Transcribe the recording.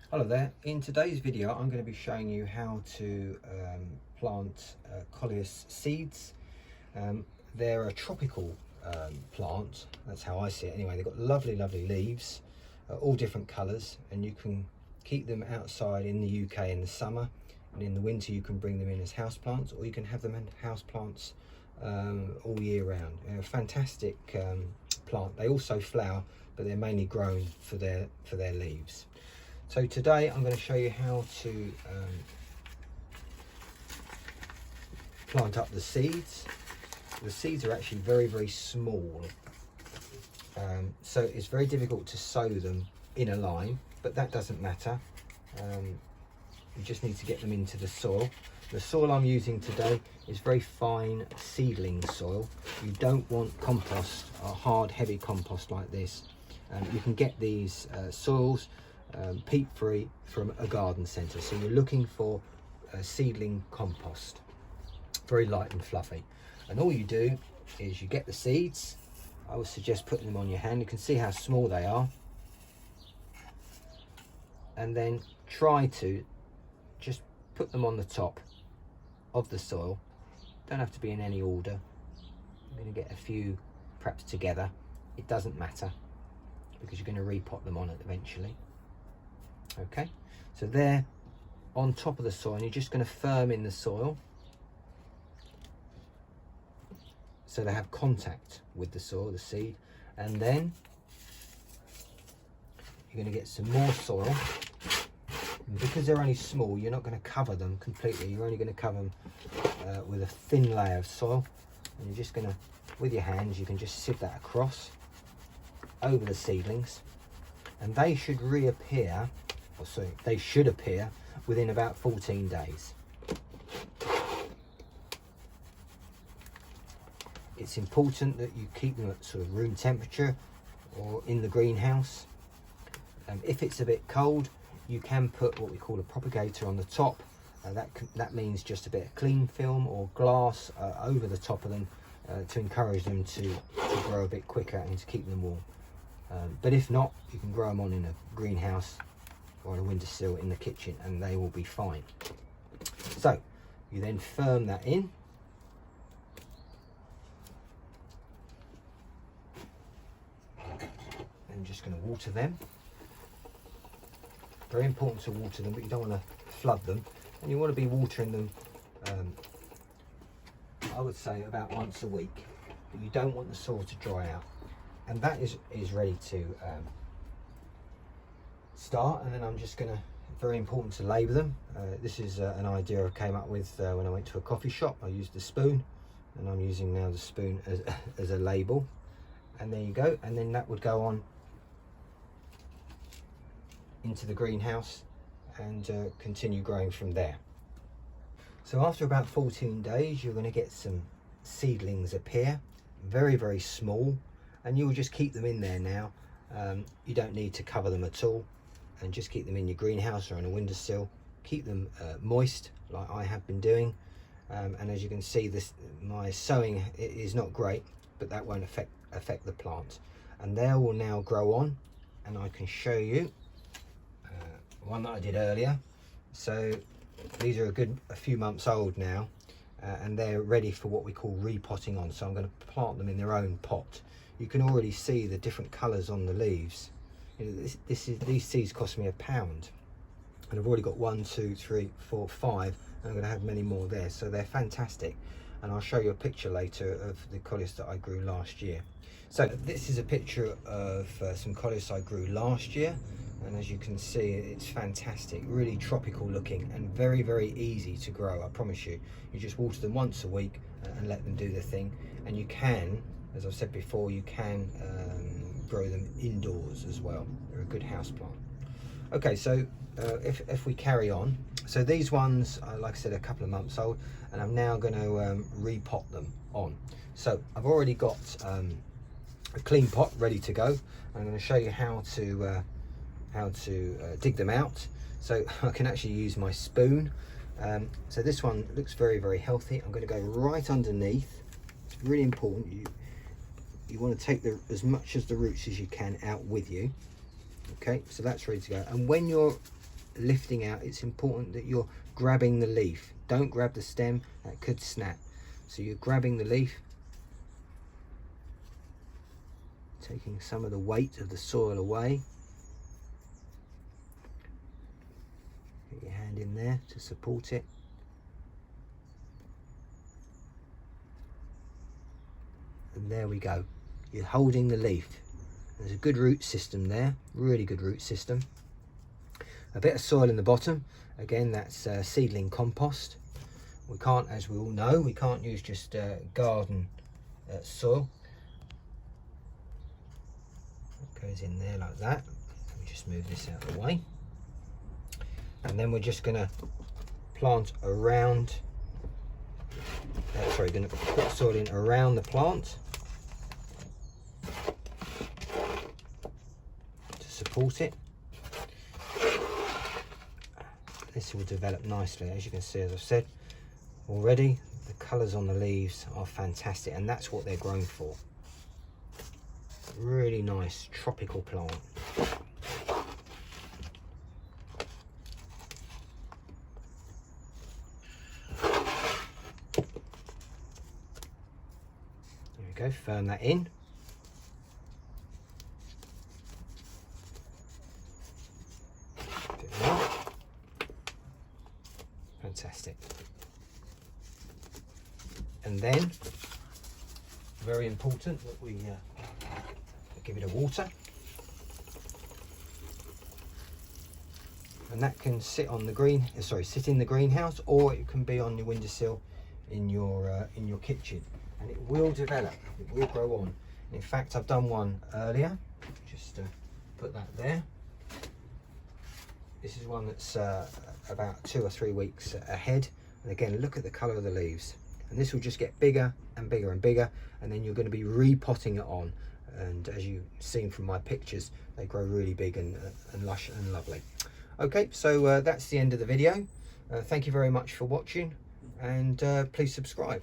Hello there. In today's video I'm going to be showing you how to plant coleus seeds. They're a tropical plant, that's how I see it anyway. They've got lovely leaves, all different colours, and you can keep them outside in the UK in the summer, and in the winter you can bring them in as houseplants, or you can have them in houseplants all year round. They're a fantastic plant. They also flower, but they're mainly grown for their leaves. So today I'm going to show you how to plant up the seeds. The seeds are actually very small, so it's very difficult to sow them in a line, but that doesn't matter. You just need to get them into the soil. The soil I'm using today is very fine seedling soil. You don't want compost, or hard heavy compost like this. You can get these soils peat free from a garden centre, so you're looking for seedling compost, very light and fluffy. And all you do is you get the seeds. I would suggest putting them on your hand. You can see how small they are, and then try to just put them on the top of the soil. Don't have to be in any order. I'm going to get a few perhaps together, it doesn't matter, because you're going to repot them on it eventually. Okay, so they're on top of the soil, and you're just going to firm in the soil so they have contact with the soil, the seed, and then you're going to get some more soil. And because they're only small, you're not going to cover them completely. You're only going to cover them with a thin layer of soil, and you're just going to, with your hands, you can just sieve that across over the seedlings, and they should reappear. Sorry, they should appear within about 14 days. It's important that you keep them at sort of room temperature or in the greenhouse. If it's a bit cold, you can put what we call a propagator on the top. That means just a bit of cling film or glass over the top of them to encourage them to grow a bit quicker and to keep them warm. But if not, you can grow them on in a greenhouse or on a windowsill in the kitchen, and they will be fine. So you then firm that in. And just going to water them. Very important to water them, but you don't want to flood them, and you want to be watering them I would say about once a week, but you don't want the soil to dry out. And that is ready to start. And then I'm just going to, very important to label them. This is an idea I came up with when I went to a coffee shop. I used the spoon, and I'm using now the spoon as a label. And there you go. And then that would go on into the greenhouse and continue growing from there. So after about 14 days, you're going to get some seedlings appear, very small, and you'll just keep them in there now. You don't need to cover them at all, and just keep them in your greenhouse or on a windowsill. Keep them moist, like I have been doing. And as you can see, my sowing is not great, but that won't affect the plant. And they will now grow on, and I can show you one that I did earlier. So these are a few months old now, and they're ready for what we call repotting on. So I'm going to plant them in their own pot. You can already see the different colours on the leaves. You know, these seeds cost me £1, and I've already got 1, 2, 3, 4, 5, and I'm going to have many more there. So they're fantastic, and I'll show you a picture later of the coleus that I grew last year. So this is a picture of some coleus I grew last year, and as you can see, it's fantastic, really tropical looking, and very easy to grow. I promise you. You just water them once a week and let them do their thing, and you can, as I've said before, you can grow them indoors as well. They're a good house plant. Okay, so if we carry on, so these ones, like I said, a couple of months old, and I'm now going to repot them on. So I've already got a clean pot ready to go. I'm going to show you how to dig them out. So I can actually use my spoon. So this one looks very healthy. I'm going to go right underneath. It's really important. You want to take as much of the roots as you can out with you. Okay, so that's ready to go. And when you're lifting out, it's important that you're grabbing the leaf. Don't grab the stem, that could snap. So you're grabbing the leaf, taking some of the weight of the soil away. Get your hand in there to support it. And there we go. You're holding the leaf. There's a good root system there, really good root system. A bit of soil in the bottom. Again, that's seedling compost. We can't, as we all know, we can't use just garden soil. It goes in there like that. Let me just move this out of the way. And then we're just going to plant around, sorry, going to put soil in around the plant to support it. This will develop nicely, as you can see, as I've said already. The colours on the leaves are fantastic, and that's what they're grown for. Really nice tropical plant. There we go, firm that in. Fantastic. And then, very important that we give it a water, and that can sit on the sit in the greenhouse, or it can be on your windowsill in your kitchen, and it will develop, it will grow on. In fact, I've done one earlier, just put that there. This is one that's about 2 or 3 weeks ahead, and again, look at the colour of the leaves, and this will just get bigger and bigger and bigger, and then you're going to be repotting it on, and as you've seen from my pictures, they grow really big and lush and lovely. Okay, so that's the end of the video. Thank you very much for watching, and please subscribe.